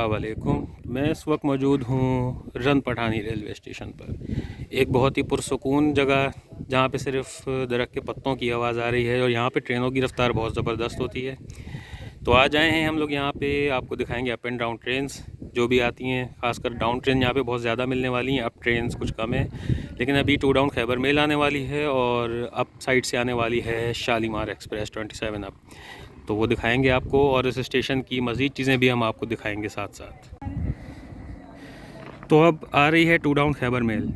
अस्सलाम वालेकुम। मैं इस वक्त मौजूद हूँ रन पठानी रेलवे स्टेशन पर। एक बहुत ही पुरसुकून जगह जहाँ पे सिर्फ दरख्त के पत्तों की आवाज़ आ रही है और यहाँ पे ट्रेनों की रफ़्तार बहुत ज़बरदस्त होती है। तो आज आए हैं हम लोग यहाँ पे, आपको दिखाएंगे अप एंड डाउन ट्रेन्स जो भी आती हैं। खासकर डाउन ट्रेन यहाँ पे बहुत ज़्यादा मिलने वाली हैं, अप ट्रेन्स कुछ कम है। लेकिन अभी टू डाउन खैबर मेल आने वाली है और अप साइड से आने वाली है शालीमार एक्सप्रेस 27 अप। तो वो दिखाएंगे आपको और इस स्टेशन की मज़ीद चीज़ें भी हम आपको दिखाएंगे साथ साथ। तो अब आ रही है टू डाउन खैबर मेल।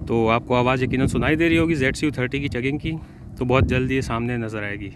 तो आपको आवाज़ यकीनन सुनाई दे रही होगी ZCU 30 की चेकिंग की। तो बहुत जल्दी ये सामने नज़र आएगी।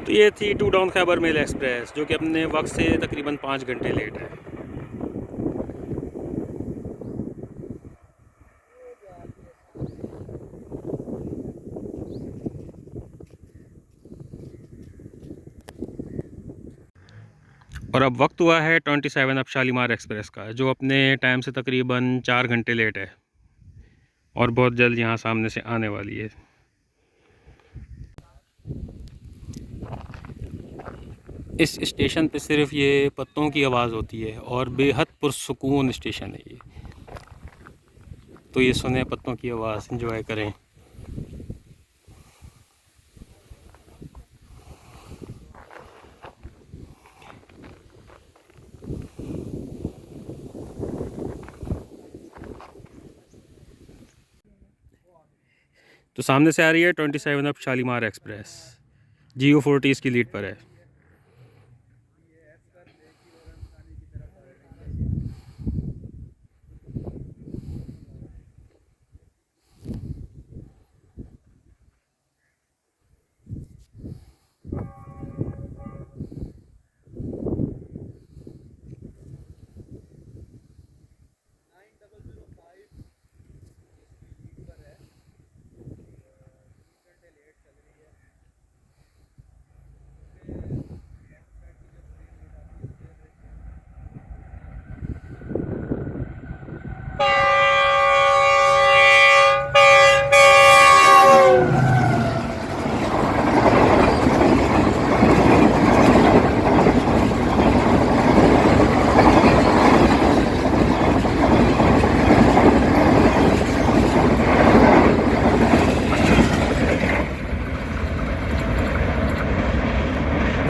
तो ये थी two down Khyber mail express जो कि अपने वक्त से तकरीबन 5 घंटे लेट है। और अब वक्त हुआ है 27 अप शालीमार एक्सप्रेस का, जो अपने टाइम से तकरीबन 4 घंटे लेट है और बहुत जल्द यहाँ सामने से आने वाली है। इस स्टेशन पे सिर्फ ये पत्तों की आवाज़ होती है और बेहद पुरसुकून स्टेशन है ये। तो ये सुने पत्तों की आवाज़, एंजॉय करें। तो सामने से आ रही है 27 अप शालीमार एक्सप्रेस, GU40 इसकी लीड पर है।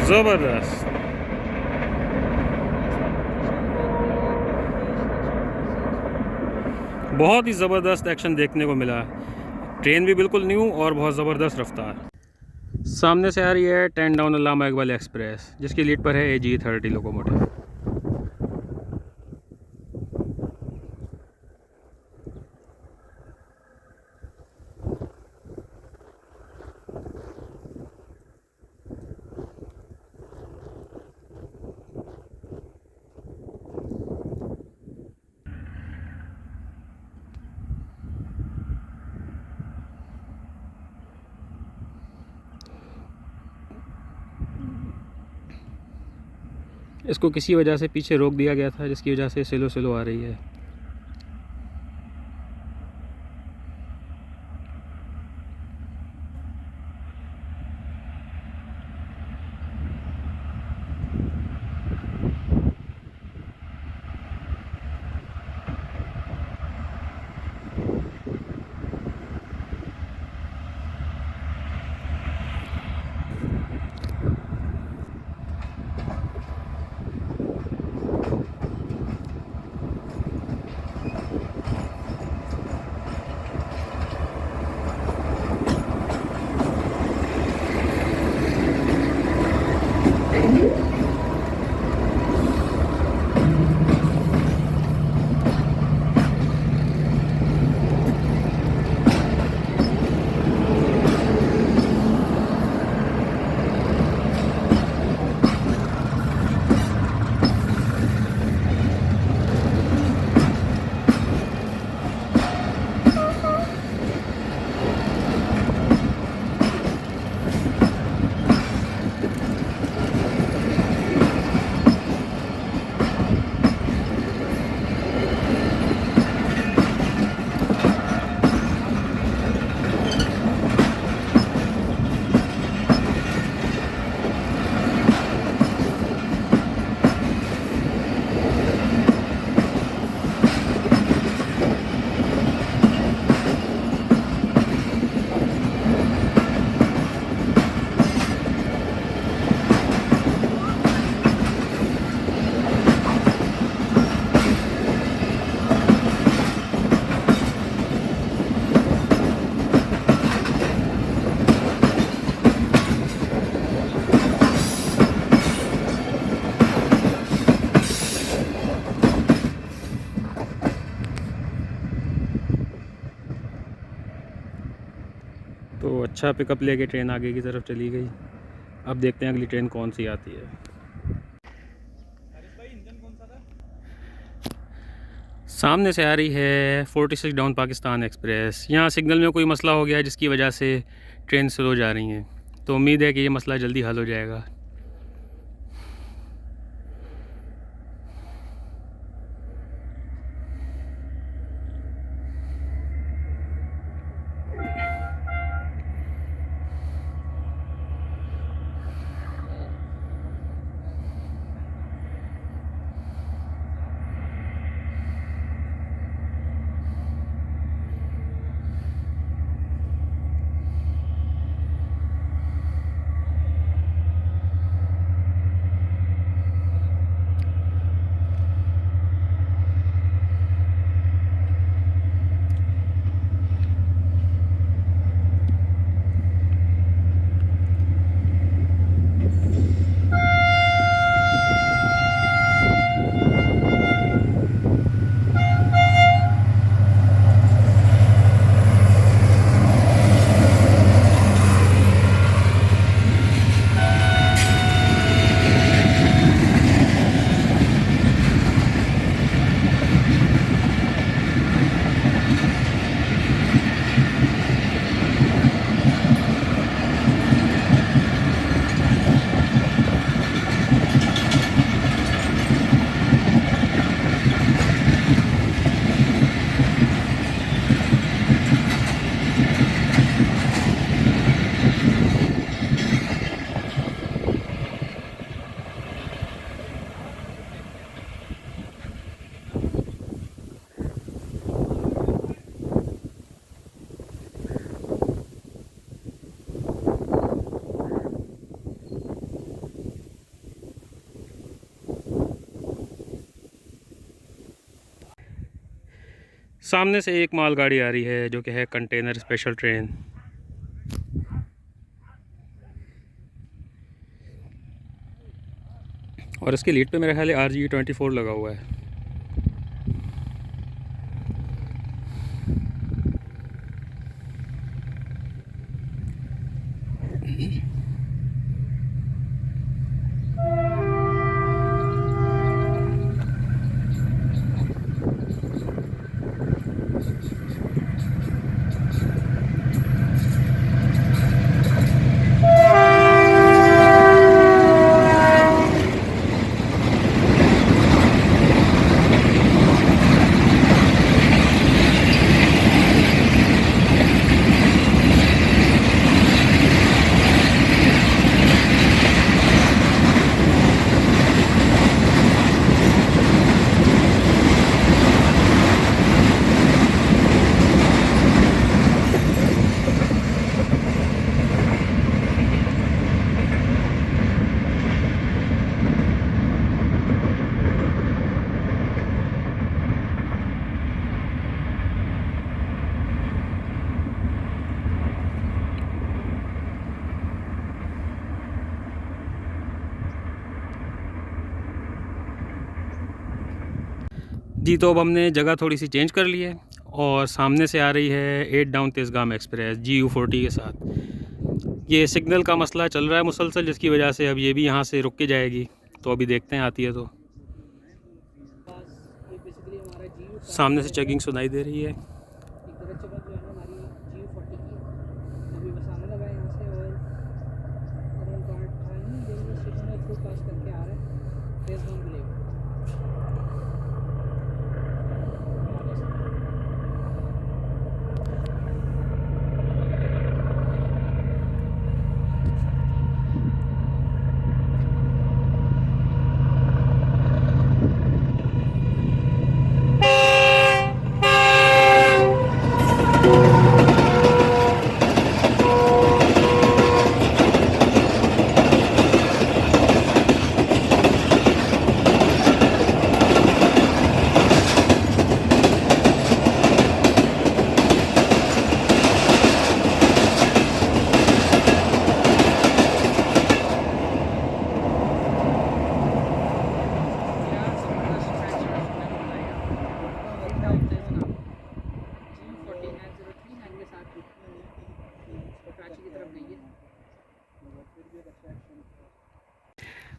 ज़बरदस्त। बहुत ही ज़बरदस्त एक्शन देखने को मिला। ट्रेन भी बिल्कुल न्यू और बहुत ज़बरदस्त रफ्तार। सामने से आ रही है 10 डाउन अल्लामा इकबाल एक्सप्रेस, जिसकी लीड पर है AG30 लोकोमोटिव। इसको किसी वजह से पीछे रोक दिया गया था, जिसकी वजह से स्लो स्लो आ रही है। अच्छा पिकअप लेके ट्रेन आगे की तरफ चली गई। अब देखते हैं अगली ट्रेन कौन सी आती है। सामने से आ रही है 46 डाउन पाकिस्तान एक्सप्रेस। यहाँ सिग्नल में कोई मसला हो गया है जिसकी वजह से ट्रेन स्लो जा रही हैं, तो उम्मीद है कि ये मसला जल्दी हल हो जाएगा। सामने से एक मालगाड़ी आ रही है जो कि है कंटेनर स्पेशल ट्रेन। और इसके लीड पे मेरा ख्याल है RG24 लगा हुआ है। जी, तो अब हमने जगह थोड़ी सी चेंज कर ली है और सामने से आ रही है 8 डाउन तेज़गाम एक्सप्रेस GU40 के साथ। ये सिग्नल का मसला चल रहा है मुसलसल, जिसकी वजह से अब ये भी यहाँ से रुक के जाएगी। तो अभी देखते हैं आती है तो। सामने से चेकिंग सुनाई दे रही है।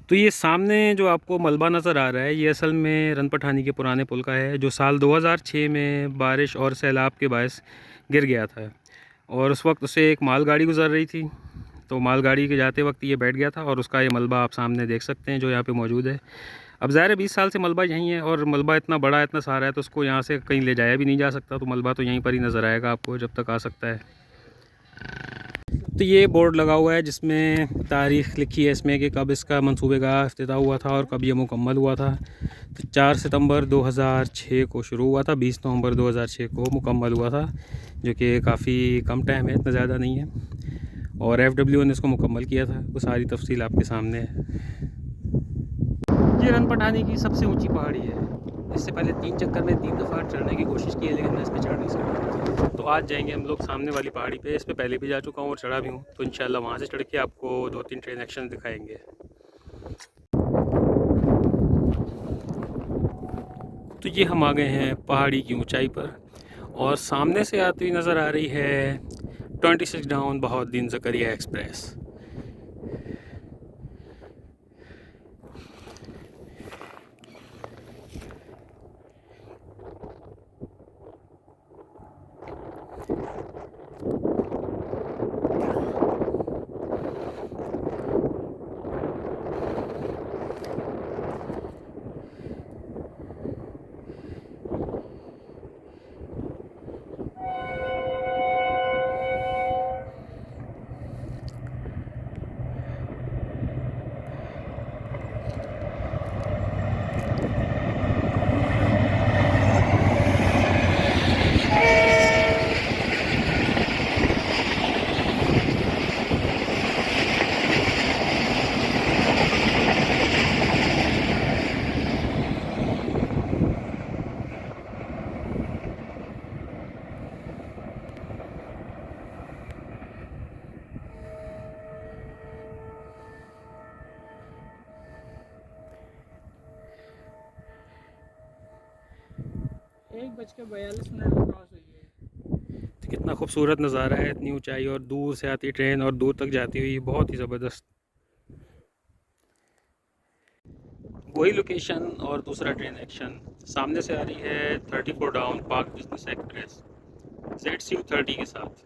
तो ये सामने जो आपको मलबा नज़र आ रहा है, ये असल में रन पठानी के पुराने पुल का है, जो साल 2006 में बारिश और सैलाब के बायस गिर गया था। और उस वक्त उसे एक मालगाड़ी गुजर रही थी, तो मालगाड़ी के जाते वक्त ये बैठ गया था और उसका ये मलबा आप सामने देख सकते हैं जो यहाँ पे मौजूद है। अब ज़ाहिर है 20 साल से मलबा यहीं है, और मलबा इतना बड़ा इतना सारा है तो उसको यहाँ से कहीं ले जाया भी नहीं जा सकता, तो मलबा तो यहीं पर ही नज़र आएगा आपको जब तक आ सकता है। तो ये बोर्ड लगा हुआ है जिसमें तारीख़ लिखी है इसमें कि कब इसका मंसूबे का इफ्तिताह हुआ था और कब ये मुकम्मल हुआ था। तो 4 सितंबर 2006 को शुरू हुआ था, 20 नवंबर 2006 को मुकम्मल हुआ था, जो कि काफ़ी कम टाइम है, इतना ज़्यादा नहीं है। और FW ने इसको मुकम्मल किया था, वो सारी तफसील आपके सामने है। ये रन पठानी की सबसे ऊंची पहाड़ी है। इससे पहले 3 चक्कर में 3 दफ़ा चढ़ने की कोशिश की है, लेकिन मैं इस पर चढ़ नहीं सका। तो आज जाएंगे हम लोग सामने वाली पहाड़ी पे। इस पर पहले भी जा चुका हूँ और चढ़ा भी हूँ, तो इंशाल्लाह वहाँ से चढ़ के आपको 2-3 ट्रेन एक्शन दिखाएंगे। तो ये हम आ गए हैं पहाड़ी की ऊंचाई पर, और सामने से आती हुई नज़र आ रही है 26 डाउन बहाउद्दीन ज़करिया एक्सप्रेस। एक बज के 42 मिनट क्रॉस हुई है। तो कितना खूबसूरत नज़ारा है, इतनी ऊंचाई और दूर से आती ट्रेन और दूर तक जाती हुई, बहुत ही ज़बरदस्त। वही लोकेशन और दूसरा ट्रेन एक्शन सामने से आ रही है 34 down park business express ZCU30 के साथ।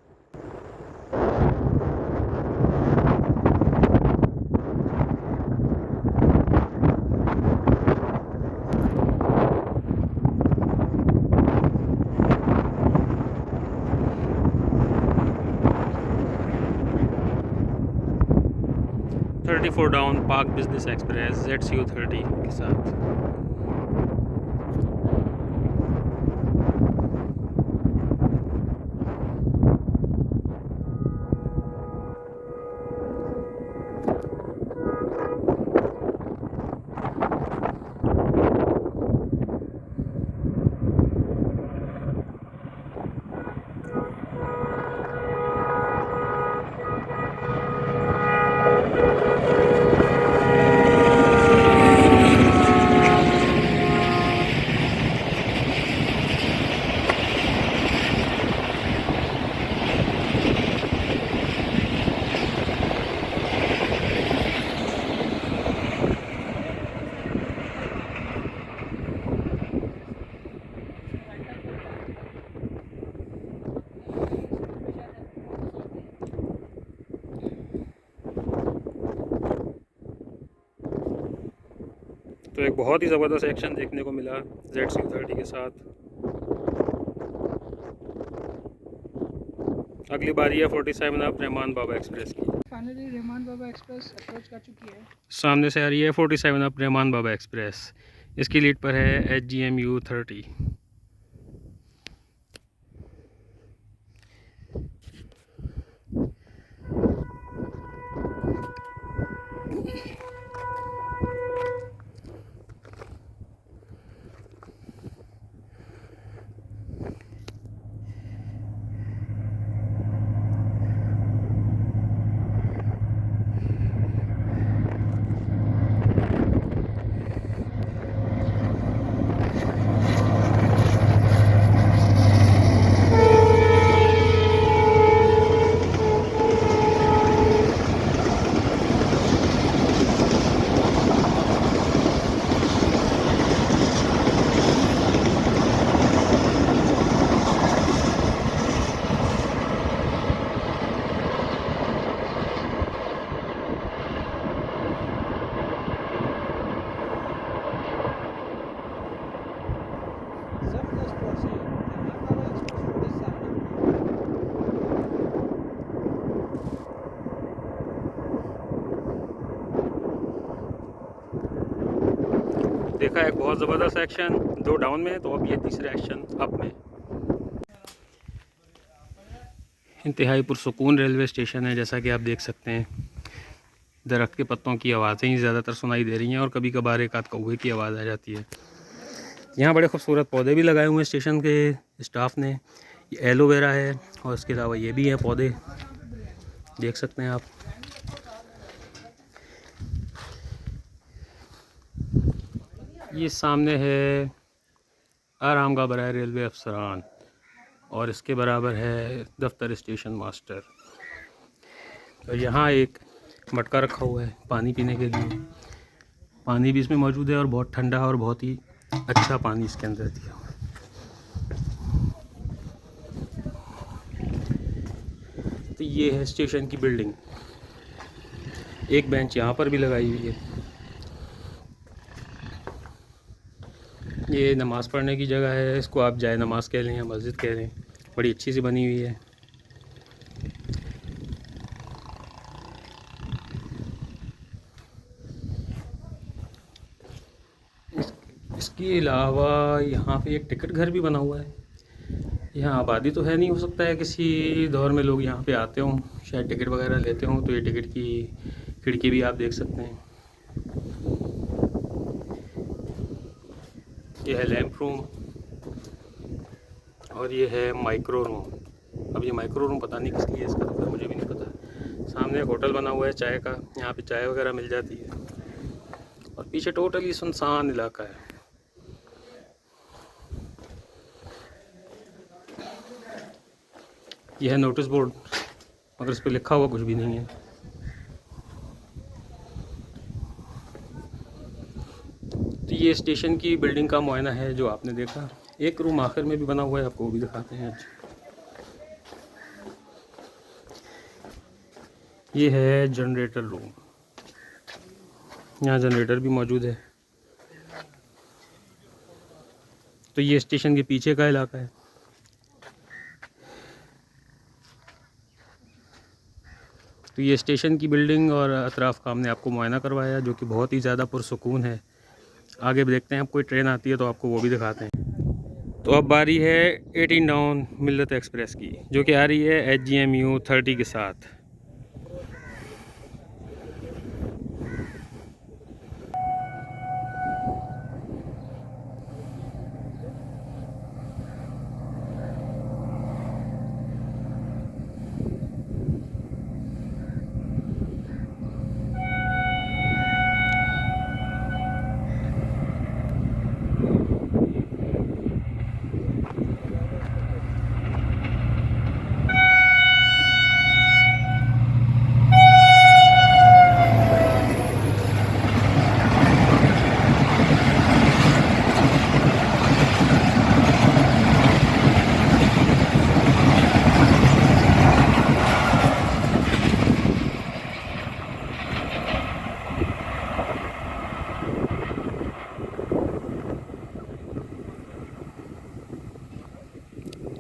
Thirty four down park business express ZCU30 के साथ। तो एक बहुत ही ज़बरदस्त एक्शन देखने को मिला ZCU30 के साथ। अगली बारी है 47 अब रहमान बाबा एक्सप्रेस की। फाइनली रहमान बाबा एक्सप्रेस अप्रोच कर चुकी है। सामने से आ रही है 47 अब रहमान बाबा एक्सप्रेस, इसकी लीड पर है HGMU30। देखा एक बहुत ज़बरदस्त एक्शन, 2 डाउन में, तो अब ये तीसरा एक्शन अप में। इंतहाई पुरसुकून रेलवे स्टेशन है, जैसा कि आप देख सकते हैं। दरख्त के पत्तों की आवाज़ें ही ज़्यादातर सुनाई दे रही हैं और कभी कभार एक आध कौवे की आवाज़ आ जाती है। यहाँ बड़े खूबसूरत पौधे भी लगाए हुए हैं स्टेशन के स्टाफ ने। ये एलोवेरा है और इसके अलावा ये भी हैं पौधे, देख सकते हैं आप। ये सामने है आरामगाह बराए रेलवे अफसरान और इसके बराबर है दफ्तर स्टेशन मास्टर। और यहाँ एक मटका रखा हुआ है पानी पीने के लिए। पानी भी इसमें मौजूद है और बहुत ठंडा और बहुत ही अच्छा पानी इसके अंदर दिया हुआ है। तो ये है स्टेशन की बिल्डिंग। एक बेंच यहाँ पर भी लगाई हुई है। ये नमाज़ पढ़ने की जगह है, इसको आप जाए नमाज़ कह लें या मस्जिद कह लें। बड़ी अच्छी सी बनी हुई है। इसके अलावा यहाँ पे एक टिकट घर भी बना हुआ है। यहाँ आबादी तो है नहीं, हो सकता है किसी दौर में लोग यहाँ पे आते हों, शायद टिकट वगैरह लेते हों। तो ये टिकट की खिड़की भी आप देख सकते हैं। ये है लैंप रूम और ये है माइक्रो रूम। अब ये माइक्रो रूम पता नहीं किस लिए इसका, तो मुझे भी नहीं पता। सामने एक होटल बना हुआ है चाय का, यहाँ पे चाय वगैरह मिल जाती है। और पीछे टोटली सुनसान इलाका है। यह है नोटिस बोर्ड, मगर इस पर लिखा हुआ कुछ भी नहीं है। तो ये स्टेशन की बिल्डिंग का मुआयना है जो आपने देखा। एक रूम आखिर में भी बना हुआ है, आपको वो भी दिखाते हैं आज। ये है जनरेटर रूम, यहाँ जनरेटर भी मौजूद है। तो ये स्टेशन के पीछे का इलाका है। तो ये स्टेशन की बिल्डिंग और अतराफ़ का हमने आपको मुआयना करवाया, जो कि बहुत ही ज़्यादा पुरसुकून है। आगे भी देखते हैं, अब कोई ट्रेन आती है तो आपको वो भी दिखाते हैं। तो अब बारी है 18 डाउन मिल्लत एक्सप्रेस की, जो कि आ रही है HGMU 30 के साथ।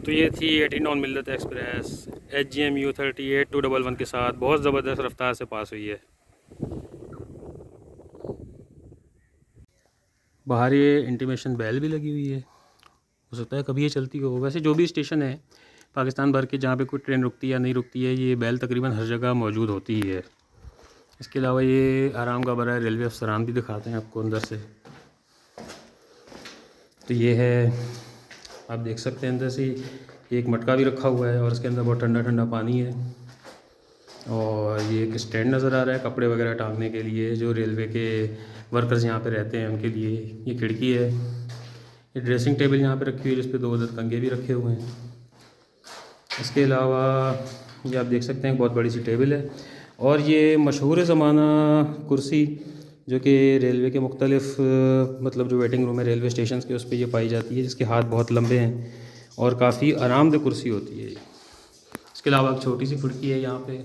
तो ये थी 18 डाउन मिल्लत एक्सप्रेस HGMU 38-211 के साथ। बहुत ज़बरदस्त रफ्तार से पास हुई है। बाहर ये इंटीमेशन बेल भी लगी हुई है, हो सकता है कभी ये चलती हो। वैसे जो भी स्टेशन है पाकिस्तान भर के जहाँ पे कोई ट्रेन रुकती है या नहीं रुकती है, ये बेल तकरीबन हर जगह मौजूद होती ही है। इसके अलावा ये आरामगाह बराए रेलवे अफसरान भी दिखाते हैं आपको अंदर से। तो ये है, आप देख सकते हैं अंदर से एक मटका भी रखा हुआ है और इसके अंदर बहुत ठंडा ठंडा पानी है। और ये एक स्टैंड नज़र आ रहा है कपड़े वगैरह टांगने के लिए, जो रेलवे के वर्कर्स यहाँ पे रहते हैं उनके लिए। ये खिड़की है। ये ड्रेसिंग टेबल यहाँ पे रखी हुई है, जिस पे 2 कंघे भी रखे हुए हैं। इसके अलावा ये आप देख सकते हैं बहुत बड़ी सी टेबल है। और ये मशहूर ज़माना कुर्सी, जो कि रेलवे के मुख्तलिफ मतलब जो वेटिंग रूम है रेलवे स्टेशन के, उस पर ये पाई जाती है, जिसके हाथ बहुत लंबे हैं और काफ़ी आरामदेह कुर्सी होती है। इसके अलावा एक छोटी सी खिड़की है यहाँ पे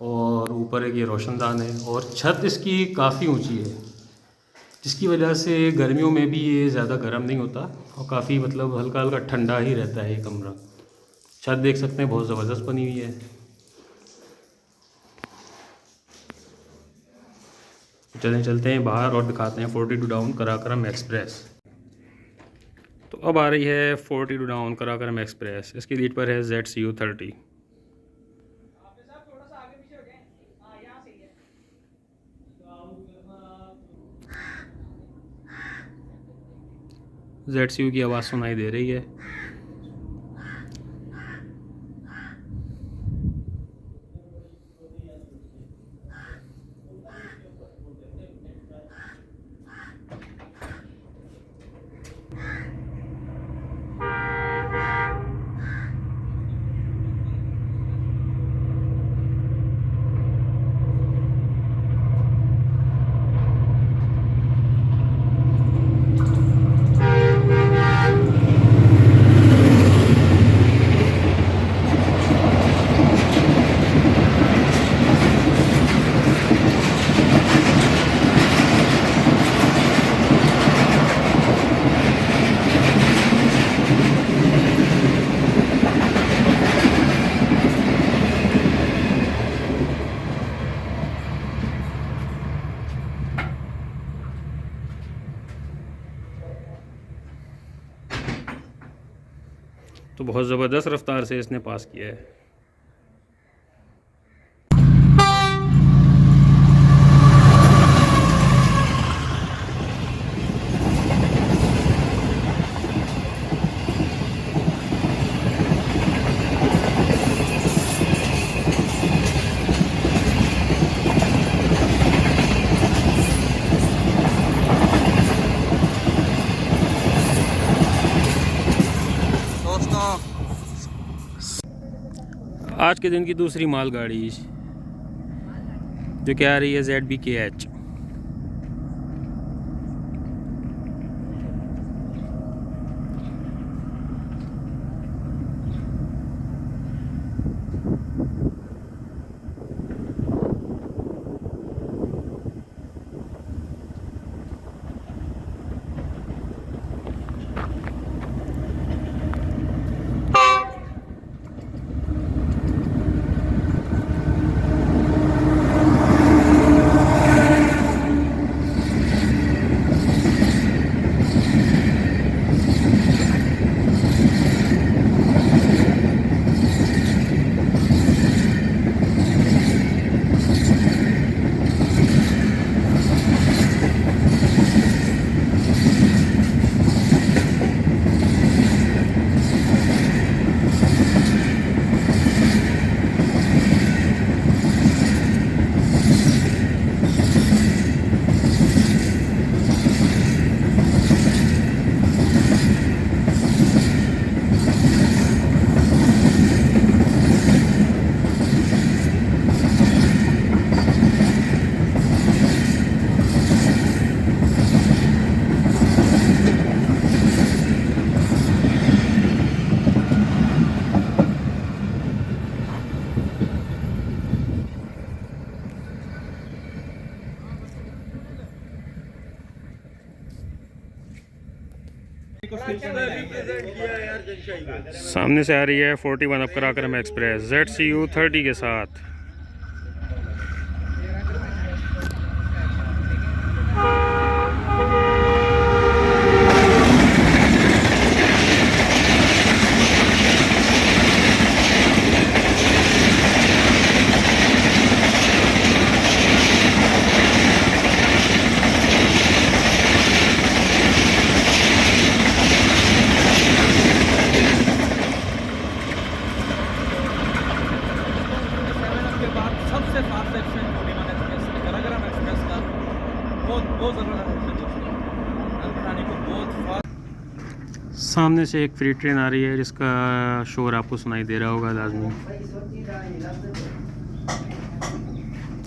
और ऊपर एक ये रोशनदान है। और छत इसकी काफ़ी ऊंची है, जिसकी वजह से गर्मियों में भी ये ज़्यादा गर्म नहीं होता और काफ़ी मतलब हल्का हल्का ठंडा ही रहता है ये कमरा। छत देख सकते हैं बहुत ज़बरदस्त बनी हुई है। चलें चलते हैं बाहर और दिखाते हैं 42 डाउन कराकरम एक्सप्रेस। तो अब आ रही है 42 डाउन कराकरम एक्सप्रेस। इसकी लीड पर है ZCU 30। ZCU की आवाज़ सुनाई दे रही है। तो बहुत ज़बरदस्त रफ्तार से इसने पास किया है। आज के दिन की दूसरी मालगाड़ी जो कि आ रही है ZBKH। सामने से आ रही है 41 अप कराकरम एक्सप्रेस ZCU 30 के साथ। सबसे fast section 41 express Karakoram express का बहुत ज़बरदस्त है। राजधानी को बहुत फास्ट। सामने से एक फ्री ट्रेन आ रही है जिसका शोर आपको सुनाई दे रहा होगा लाजमी।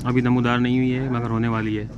अभी नमूदार नहीं हुई है मगर होने वाली है।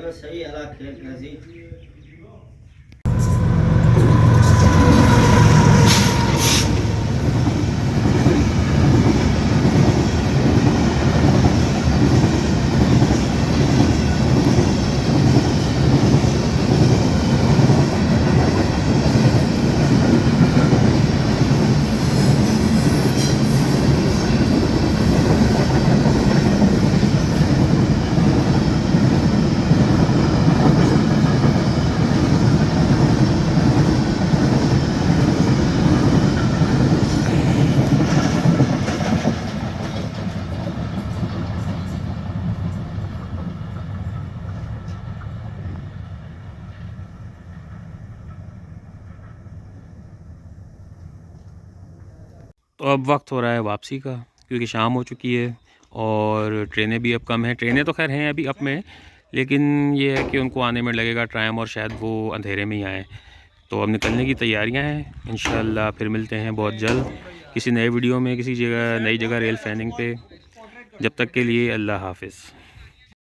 चलो सही है, अल्लाह खैर नजीर। तो अब वक्त हो रहा है वापसी का, क्योंकि शाम हो चुकी है और ट्रेनें भी अब कम हैं। ट्रेनें तो खैर हैं अभी अप में, लेकिन ये है कि उनको आने में लगेगा टाइम और शायद वो अंधेरे में ही आएँ। तो अब निकलने की तैयारियां हैं। इंशाल्लाह फिर मिलते हैं बहुत जल्द किसी नए वीडियो में, किसी जगह नई जगह रेल फैनिंग पे। जब तक के लिए अल्लाह हाफ़िज़।